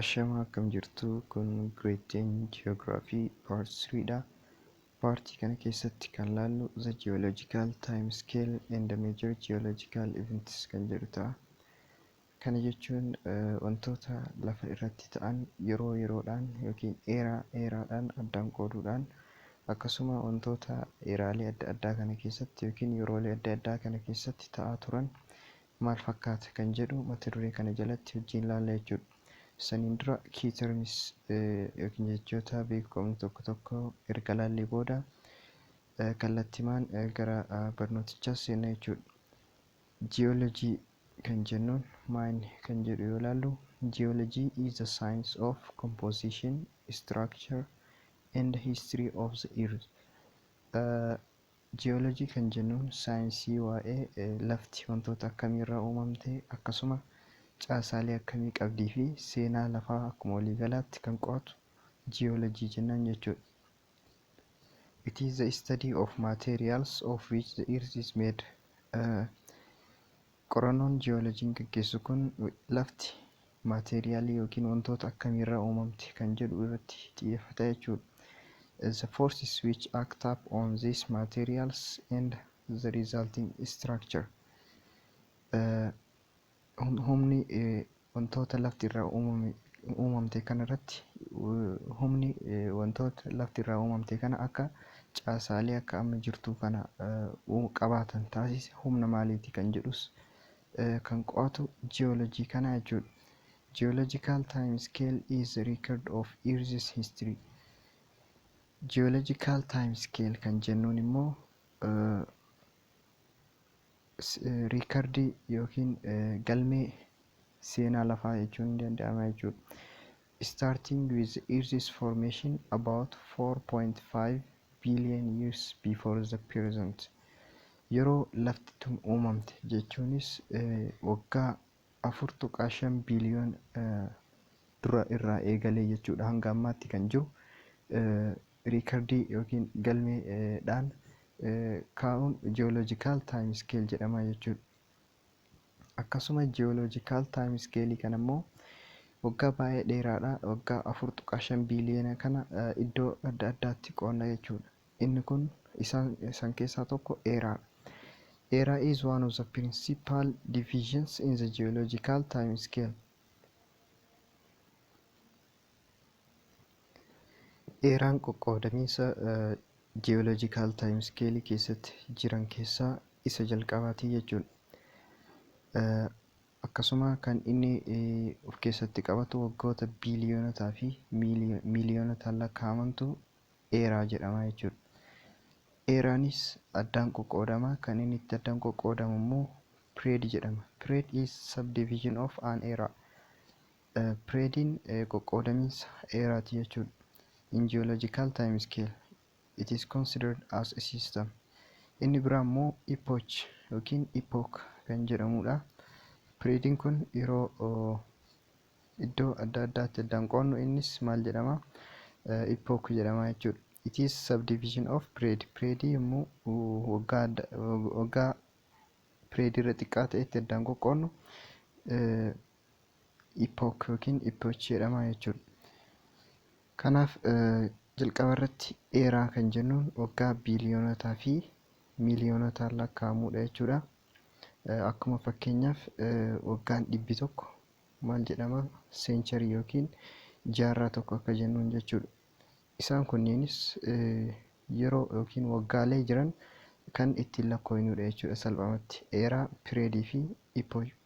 Ashama akkam jirtu kun Grade 10 Geography Part 3 dha. Partii kana keessatti kan laallu the geological time scale and the major geological events kan jedhu ta'a. Kana jechuun wantoota lafa irratti ta'an yeroo yeroodhaan yookiin dheeraadhaan addaan qooduudhaan akkasuma wantoota eeraalee adda addaa kana keessatti yookiin yeroolee adda addaa kana keessatti ta'aa turan maal fakkaata kan jedhu mata duree kana jalatti wajjin laalla jechuudha. Saniin dura key terms yookiin jechoota beekamoo tokko tokko erga laallee booda kallattimaan gara barnootichaa seenna jechuudha. Geology kan jennuun maal kan jedhu yoo laallu, geology is the science of composition, structure and history of the earth. Geology kan jennuun saayinsii waa'ee lafti wantoota akkamiirraa uumamte akkasuma caasaalee akkamii qabdii fi seenaa lafaa akkuma waliigalaatti kan qo'atu geology jennaan jechuudha. It is the study of materials of which the earth is made. Qorannoon geologiin gaggeessu kun lafti maateriyaalii yookiin wantoota akkamiirraa uumamte kan jedhu irratti xiyyeeffata jechuudha. The forces which act up on these materials and the resulting structure. Humni wantoota lafti irraa uumamte kana irratti humni wantoota lafti irraa uumamte kana akka caasaalee akka amma jirtu kana qabaatan taasise humna maaliiti kan jedhus kan qo'atu geology kana jechuudha. Geological time scale is a record of Earth's history. Geological time scale kan jennuun immoo riikardii yookiin galmee seenaa lafaa jechuun ni danda'ama jechuudha. Starting with the Earth's formation about 4.5 billion years before the present. Yeroo lafti tun uumamte jechuunis waggaa 4.5 biliyoon dura irraa eegalee jechuudha hanga ammaatti kan jiru riikardii yookiin galmeedhaan kaa'uun geological time scale jedhama jechuudha. Akkasuma geological time scale kana immoo waggaa baay'ee dheeraadha. Waggaa 4.5 biliyoona kana iddoo adda addaatti qoonna jechuudha. Inni kun isaan keessaa tokko dheeraadha. Era is one of the principal divisions in the geological time scale. Eraan qoqqoodamiinsa geological time scale keessatti jiran keessaa isa jalqabaati jechuudha. Akkasuma kan inni of keessatti qabatu waggoota biiliyoonotaa fi miiliyoonotaan lakkaa'amantu eeraa jedhama jechuudha. Eeraanis addaan qoqqoodama. Kan inni itti addaan qoqqoodamu immoo period jedhama. Period is subdivision of an era. Periodiin qoqqoodamiinsa eeraati jechuudha. In geological time scale it is considered as a system. Inni biraa immoo epoch yookiin epoch kan jedhamudha. Periodiin kun yeroo iddoo adda addaatti addaan qoonnu innis maal jedhama? Epoch jedhama jechuudha. It is subdivision of period. Period immoo waggaa period irra xiqqaa ta'etti addaan qoqqoonnu epoch yookiin epoch jedhama jechuudha. Kanaaf jalqaba irratti eeraa kan jennuun waggaa biiliyoonotaa fi miiliyoonotaan lakkaa'amudha jechuudha. Akkuma fakkeenyaaf waggaan 100 maal jedhama? Century yookiin jaarraa tokko akka jennuun jechuudha. Isaan kunneenis yeroo yookiin waggaalee jiran kan ittiin lakkoofnudha jechuudha salphumatti. Eeraa, periodii fi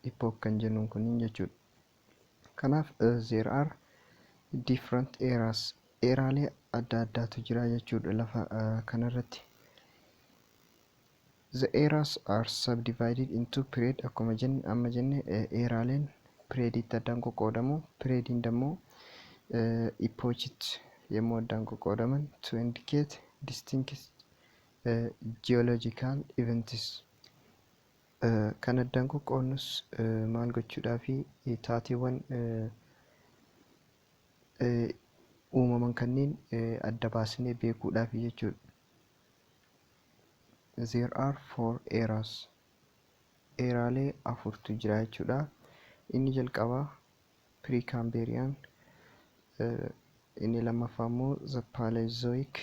epoch kan jennuun kunniin jechuudha. Kanaaf there are different eras. Eeraalee adda addaatu jira jechuudha lafa kanarratti. The eras are subdivided into period. Akkuma amma jenne eeraaleen periodiitti addaan qoqqoodamu. Periodiin immoo epochitti yommuu addaan qoqqoodaman to indicate distinct geological events. Kan addaan qoqqoodnus maal gochuudhaafi taateewwan uumaman kanneen adda baasnee beekuudhaafi jechuudha. There are 4 eras. Eraalee 4tu jira jechuudha. Inni jalqabaa precambrian, Inni lammaffaa immoo the Paleozoic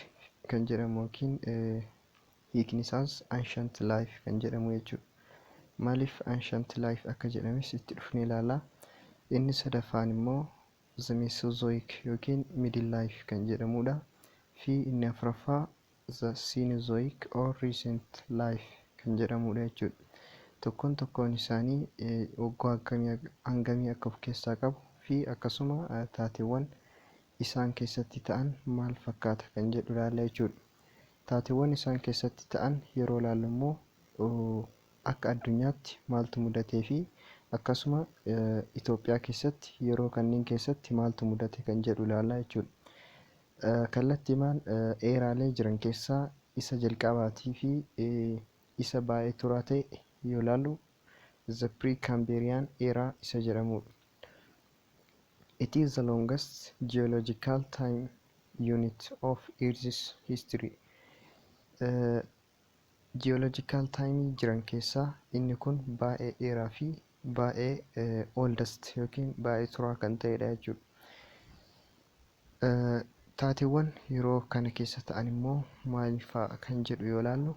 kan jedhamu yookiin hiikni isaas ancient life kan jedhamu jechuudha. Maaliif ancient life akka jedhames itti dhufnee ilaalla. Inni sadaffaan immoo the Mesozoic yookiin middle life kan jedhamudha. Fi inni afuraffaa the Cenozoic or recent life kan jedhamudha jechuudha. Tokkoon isaanii waggaa hangamii akka of keessaa qabu fi akkasuma taateewwan isaan keessatti ta'an maal fakkaata kan jedhu ilaalla jechuudha. Taateewwan isaan keessatti ta'an yeroo ilaallu immoo akka addunyaatti maaltu mudatee fi akkasuma Itoophiyaa keessatti yeroo kanneen keessatti maaltu mudate kan jedhu ilaalla jechuudha. Kallattiimaan eeraalee jiran keessaa isa jalqabaatii fi isa baay'ee turaa ta'e yoo ilaallu the precambrian era isa jedhamudha. It is the longest geological time unit of Earth's history. Geological time jiran keessaa inni kun baay'ee dheeraa fi baay'ee oldest yookiin baay'ee turaa kan ta'edha jechuudha. Taateewwan yeroo kana keessa ta'an immoo maal fa'a kan jedhu yoo ilaallu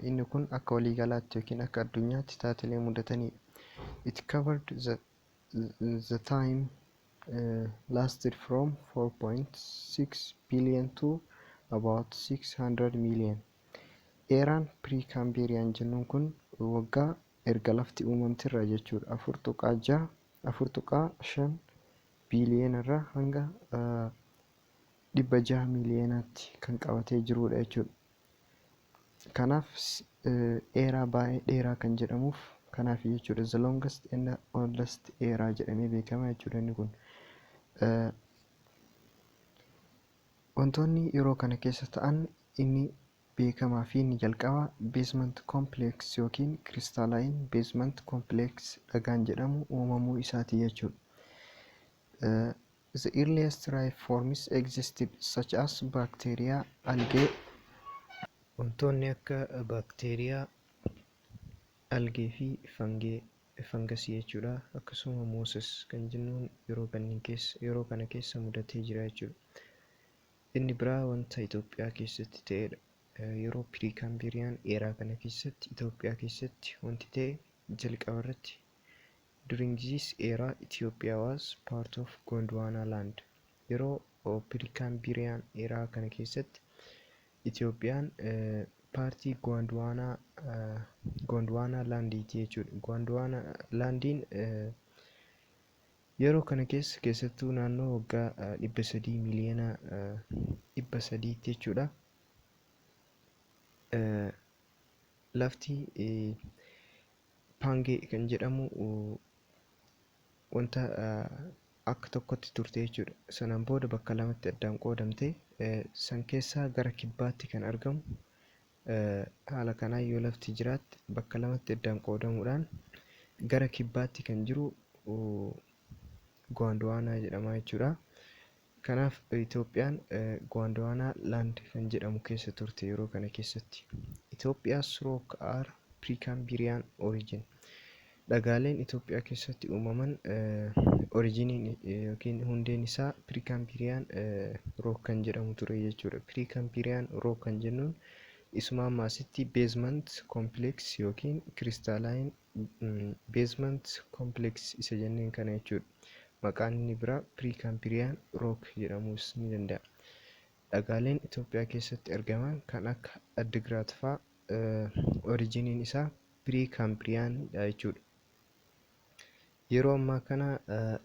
inni kun akka waliigalaatti yookiin akka addunyaatti taatelee mudatanii. It covered the time lasted from 4.6 billion to about 600 million. Eeraan precambrian jennuun kun waggaa erga lafti uumamtirra jechuudha. 4.5 biliyoona irraa hanga 600 miiliyoonatti kan qabatee jirudha jechuudha. Kanaaf eeraa baay'ee dheeraa kan jedhamuuf kanaaf jechuudha the longest and oldest era jedhamee beekama jechuudha inni kun. Wantoonni yeroo kana keessa ta'an inni beekamaa fi inni jalqaba basement complex yookiin crystalline basement complex dhagaan jedhamu uumamuu isaati jechuudha. The earliest life forms existed such as bacteria, algae. Wantoonni akka baakteeriyaa, algee fi fangasii jechuudha. Akkasuma mooses kan jennuun yeroo kana keessa mudatee jira jechuudha. Inni biraa wanta Itoophiyaa keessatti ta'edha. Yeroo precambrian era kana keessatti Itoophiyaa keessatti wanti ta'e jalqaba irratti during this era Ethiopia was part of Gondwana land. Yeroo precambrian era kana keessatti Itoophiyaan paartii Gondwana laandiiti jechuudha. Gondwana laandiin yeroo kana keessattuu naannoo waggaa 300 miliyoona 300 jechuudha. Lafti Pangee kan jedhamu wanta akka tokkotti turte jechuudha. Sanaan booda bakka lamatti addaan qoodamte. San keessaa gara kibbaatti kan argamu haala kanaan yoo lafti jiraatte bakka lamatti addaan qoodamuudhaan gara kibbaatti kan jiru Gondwana jedhama jechuudha. Kanaaf Itoophiyaan Gondwana land kan jedhamu keessa turte yeroo kana keessatti. Ethiopia's rock are precambrian origin. Dhagaaleen Itoophiyaa keessatti uumaman originiin yookiin hundeen isaa precambrian rock kan jedhamu ture jechuudha. Precambrian rock kan jennuun isuma ammaasitti basement complex yookiin crystalline basement complex isa jenneen kana jechuudha. Maqaan inni biraa precambrian rock jedhamuus ni danda'a. Dhagaaleen Itoophiyaa keessatti argaman kan akka Addigraat fa'aa originiin isaa precambrian dha jechuudha. Yeroo ammaa kana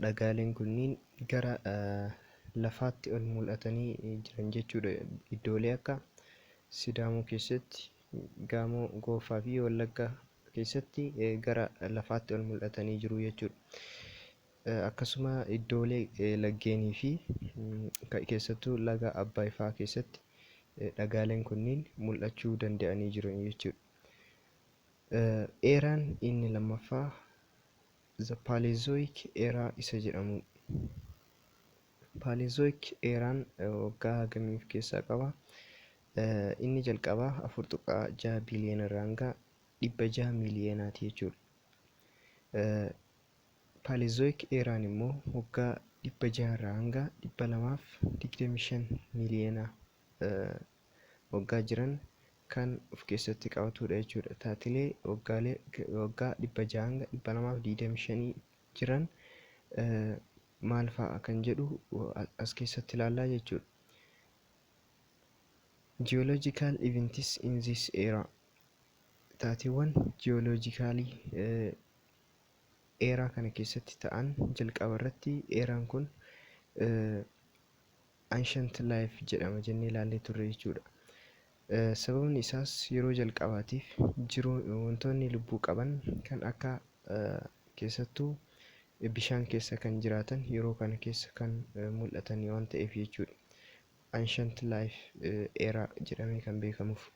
dhagaaleen kunniin gara lafaatti ol mul'atanii jiran jechuudha. Iddoolee akka Sidaamoo keessatti, Gaamoo, Goofaa fi Wallaggaa keessatti gara lafaatti ol mul'atanii jiru jechuudha. Akkasuma iddoolee laggeenii fi keessattuu laga Abbaay fa'aa keessatti dhagaaleen kunniin mul'achuu danda'anii jiru jechuudha. Eeraan inni lammaffaa the Paleozoic era isa jedhamu. Paleozoic eraan waggaa hagamii of keessaa qaba? Inni jalqabaa 4.6 biliyoona irraa hanga 600 miiliyoonaati jechuudha. Paleozoic eraan immoo waggaa 600 hanga 225 miliyoona waggaa jiran kan of keessatti qabatudha jechuudha. Taatilee waggaa 600 hanga 225 jiran maal fa'a kan jedhu as keessatti ilaallaa jechuudha. Geological events in this era. Taateewwan geologically era kana keessatti ta'an jalqaba irratti eraan kun ancient life jedhama jennee ilaallee turre jechuudha. Sababni isaas yeroo jalqabaatiif wantoonni lubbuu qaban kan akka keessattuu bishaan keessa kan jiraatan yeroo kana keessa kan mul'atan waan ta'eef jechuudha. Ancient life era jedhamee kan beekamuuf.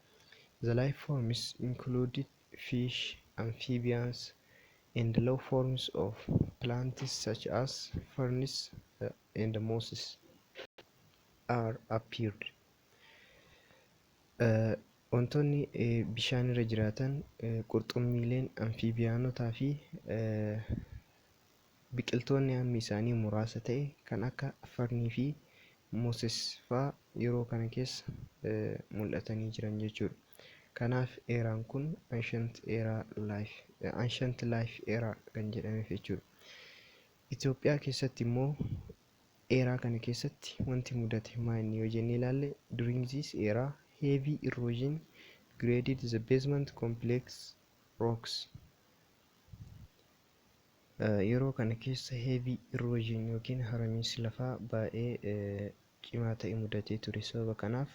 The life forms included fish, amphibians, and the low forms of plants such as ferns and mosses are appeared. Wantoonni bishaan irra jiraatan qurxummiileen, amfiibiyaanotaa fi biqiltoonni hammi isaanii muraasa ta'e kan akka farnii fi moses fa'aa yeroo kana keessa mul'atanii jiran jechuudha. Kanaaf eraan kun ancient life era kan jedhameef jechuudha. Itoophiyaa keessatti immoo eraa kana keessatti wanti mudate maal inni yoo jennee ilaalle, during this era heavy erosion graded the basement complex rocks. Yeroo kana keessa heavy erosion yookiin haramiinsi lafaa baay'ee cimaa ta'e mudatee ture. Sababa kanaaf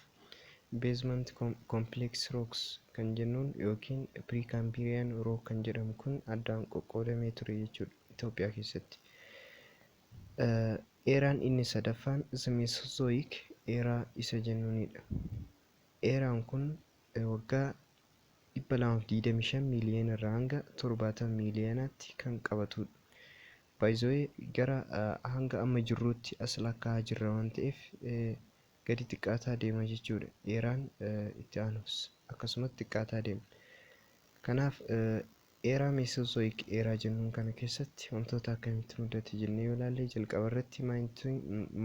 basement complex rocks kan jennuun yookiin precambrian rock kan jedhamu kun addaan qoqqoodamee ture jechuudha Itoophiyaa keessatti. Eraan inni sadaffaan Cenozoic era isa jennuunidha. Eraan kun waggaa 225 miliyoona irraa hanga 70 miliyoonaatti kan qabatudha. Baay'ee gara hanga amma jirruutti as lakkaa'aa jirra waan ta'eef gadi xiqqaataa deema jechuudha. Eraan itti aanus akkasumatti xiqqaataa deema. Kanaaf era Mesozoic era jennuun kana keessatti wantoota akkamitti mudate jennee yoo ilaalle, jalqaba irratti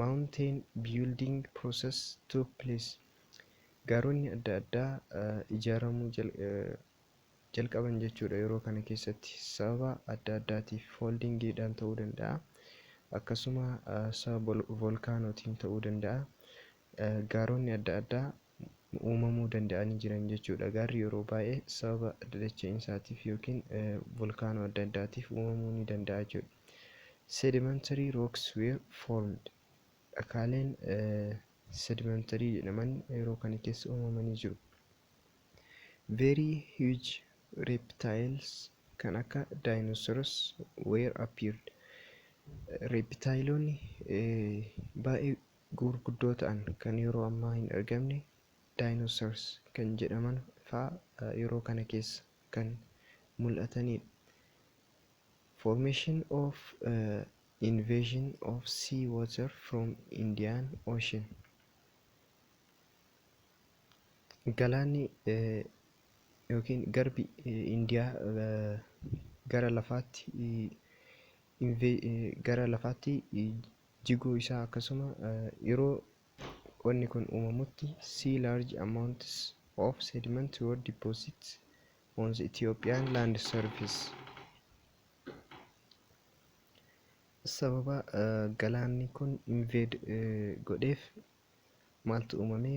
mountain building process took place. Gaaronni adda addaa ijaaramuu jalqaban jechuudha yeroo kana keessatti. Sababa adda addaatiif foldingiidhaan ta'uu danda'a, akkasuma sababa volkaanootiin ta'uu danda'a. Gaaronni adda addaa uumamuu danda'anii jiran jechuudha. Gaarri yeroo baay'ee sababa dacha'insaatiif yookiin volkaanoo adda addaatiif uumamuu ni danda'a jechuudha. Sedimentary rocks were formed. Dhakaaleen sedimentary jedhaman yeroo kana keessa uumamanii jiru. Very huge reptiles kan akka dinosaurs were appeared. Reptiloonni baay'ee gurguddoo ta'an kan yeroo ammaa hin argamne dinosaurs kan jedhaman fa'aa yeroo kana keessa kan mul'atanidha. Formation of invasion of sea water from Indian Ocean. Galaanni yookiin garbi Indiyaa gara lafaatti jiguu isaa akkasuma yeroo wanni kun uumamutti sea large amounts of sediment were deposited on the Ethiopian land surface. Sababa galaanni kun invade godheef maaltu uumame?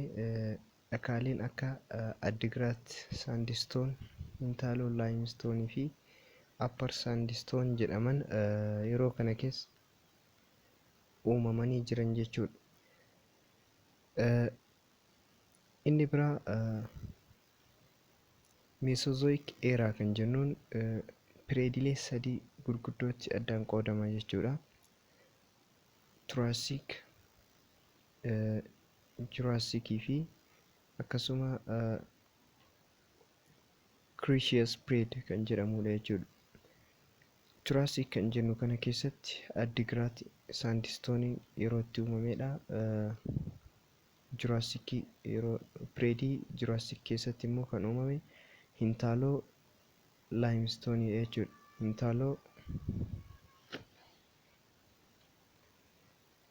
Dhakaaleen akka Addigrat sandstone, Intalo limestone fi upper sandstone jedhaman yeroo kana keessa uumamanii jiran jechuudha. Inni biraa Mesozoic era kan jennuun pireedilee sadii gurguddootti addaan qoodama jechuudha. Jurassic fi akkasuma Cretaceous period kan jedhamudha jechuudha. Jurassic kan jennu kana keessatti Addigrat sandstone yeroo itti uumamedha. Pireedii Jurassic keessatti immoo kan uumame Intalo limestone jechuudha.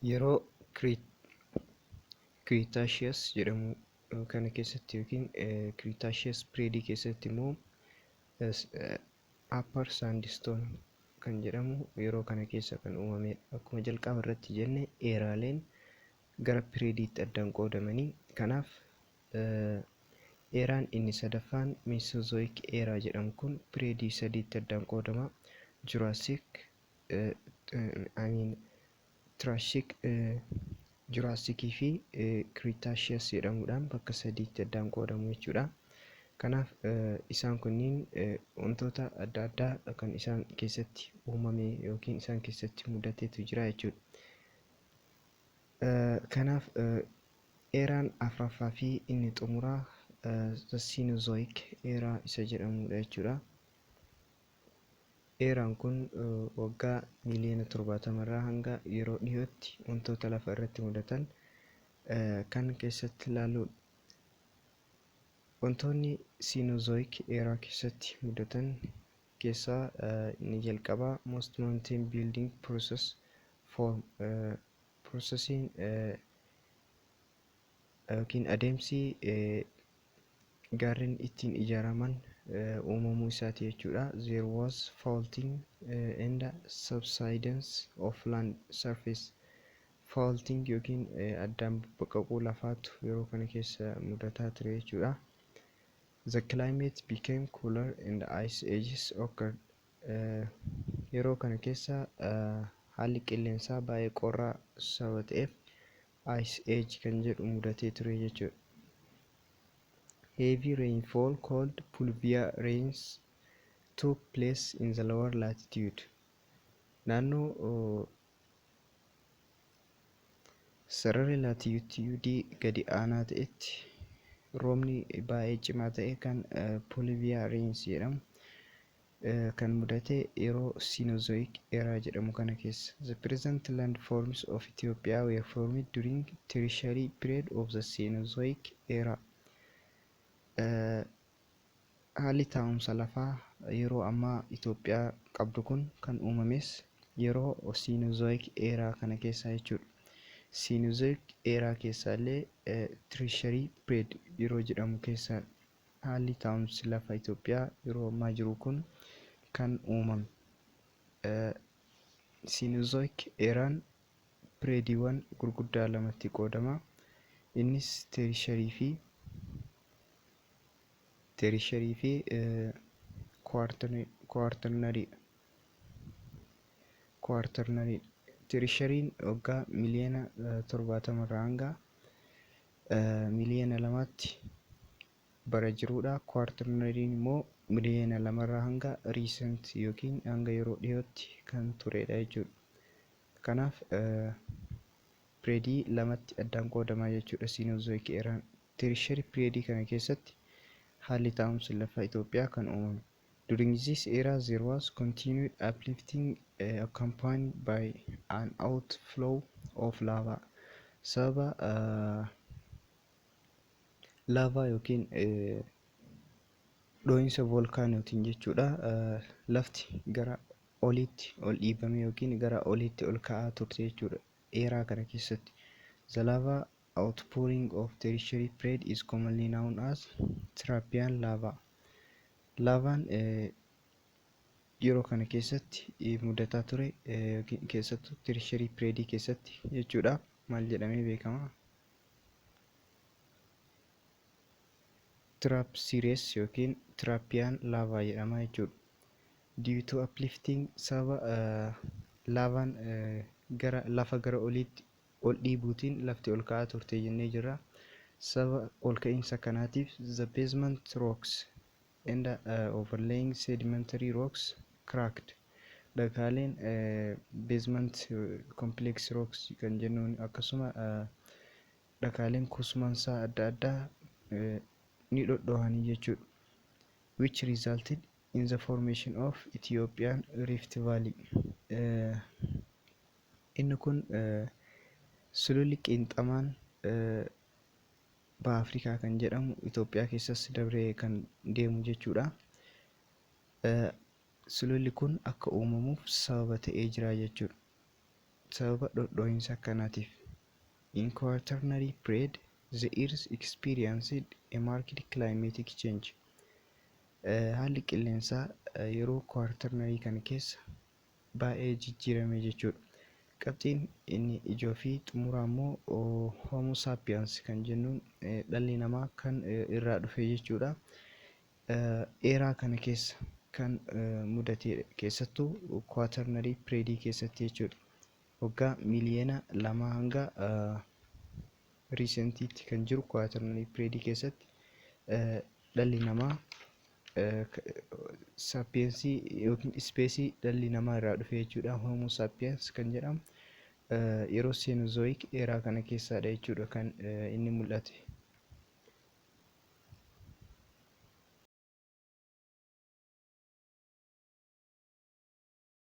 yeroo Cretaceous jedhamu kana keessatti yookiin Cretaceous period keessatti immoo upper sandstone kan jedhamu yeroo kana keessa kan uumamedha. Akkuma jalqaba irratti jenne eeraaleen gara piriidiitti addaan qoodamanii, kanaaf eeraan inni sadaffaan Mesozoic era jedhamu kun piriidii sadiitti addaan qoodama. Jurassic, Jurassic fi Cretaceous jedhamuudhaan bakka sadiitti addaan qoodamu jechuudha. Kanaaf isaan kunniin wantoota adda addaa kan isaan keessatti uumame yookiin isaan keessatti mudateetu jira jechuudha. Kanaaf eeraan afuraffaa fi inni xumuraa Cenozoic era isa jedhamudha jechuudha. Eeraan kun waggaa miliyoona 70 irraa hanga yeroo dhiyootti wantoota lafa irratti mudatan kan keessatti ilaaluudha. Wantoonni Cenozoic era keessatti mudatan keessaa inni jalqabaa most mountain building process form processing yookiin adeemsi gaarreen ittiin ijaaraman uumamuu isaati jechuudha. There was faulting and subsidence of land surface. Faulting yookiin addaan baqaquu lafaatu yeroo kana keessa mudataa ture jechuudha. The climate became cooler and ice ages occurred. Yeroo kana keessa haalli qilleensaa baay'ee qorraa sababa ta'eef ice age kan jedhu mudatee ture jechuudha. Heavy rainfall called pluvial rains took place in the lower latitude. Naannoo sarara laatiyuudii gadi aanaa ta'etti roobni baay'ee cimaa ta'e kan pluvial rains jedhamu kan mudate yeroo Cenozoic era jedhamu kana keessa. The present landforms of Ethiopia were formed during tertiary period of the Cenozoic era. Haalli taa'umsa lafaa yeroo ammaa Itoophiyaa qabdu kun kan uumames yeroo Cenozoic era kana keessa jechuudha. Cenozoic era keessaallee tertiary period yeroo jedhamu keessa haalli taa'umsi lafa Itoophiyaa yeroo ammaa jiru kun kan uumame. Cenozoic eraan piriidiiwwan gurguddaa lamatti qoodama. Innis tertiary fi quaternary. Tertiaryin waggaa miliyoona 70 irraa hanga miliyoona 2tti bara jiruudha. Quaternaryin immoo miliyoona 2 irraa hanga recent yookiin hanga yeroo dhiyootti kan turedha jechuudha. Kanaaf piriidii lamatti addaan qoodamaa jechuudha Cenozoic eraan. Tertiary period kana keessatti haalli taa'umsa lafa Itoophiyaa kan uumame. During this era there was continued uplifting accompanied by an outflow of lava. Sababa lava yookiin dho'insa volkaanootiin jechuudha. Lafti gara oliitti ol dhiibame yookiin gara oliitti ol ka'aa turte jechuudha era kana keessatti. The lava outpouring of tertiary period is commonly known as Precambrian lava. Lavaan yeroo kana keessatti mudataa ture keessattuu tertiary period keessatti jechuudha. Maal jedhamee beekama? Trapseries yookiin Precambrian lava jedhama jechuudha. Due to uplifting sababa lavaan lafa gara oliitti ol dhiibuutiin lafti ol ka'aa turte jennee jirra. Sababa ol ka'iinsa kanaatiif the basement rocks and overlaying sedimentary rocks cracked. Dhagaaleen basement complex rocks kan jennuun akkasuma dhagaaleen kuusumansaa adda addaa ni dhodhoohanii jechuudha. Which resulted in the formation of Ethiopian Rift Valley. Inni kun sululli qinxamaan baha Afrikaa kan jedhamu Itoophiyaa keessas dabree kan deemu jechuudha. Sululli kun akka uumamuuf sababa ta'ee jira jechuudha. sababa dhodhoo'insa kanaatiif. In quaternary period, the Earth experienced a marked climatic change. Haalli qilleensaa yeroo quaternary kana keessa baay'ee jijjiirame jechuudha. Qabxiin inni ijoo fi xumuraa immoo Homo sapiens kan jennuun dhalli namaa kan irraa dhufe jechuudha. Eeraa kana keessa kan mudate keessattuu quaternary period keessatti jechuudha. Waggaa miliyoona 2 hanga recentiitti kan jiru quaternary period keessatti dhalli namaa sapiensii yookiin ispeesii dhalli namaa irraa dhufe jechuudha. Homo sapiens kan jedhamu yeroo Cenozoic eeraa kana keessadha jechuudha kan inni mul'ate.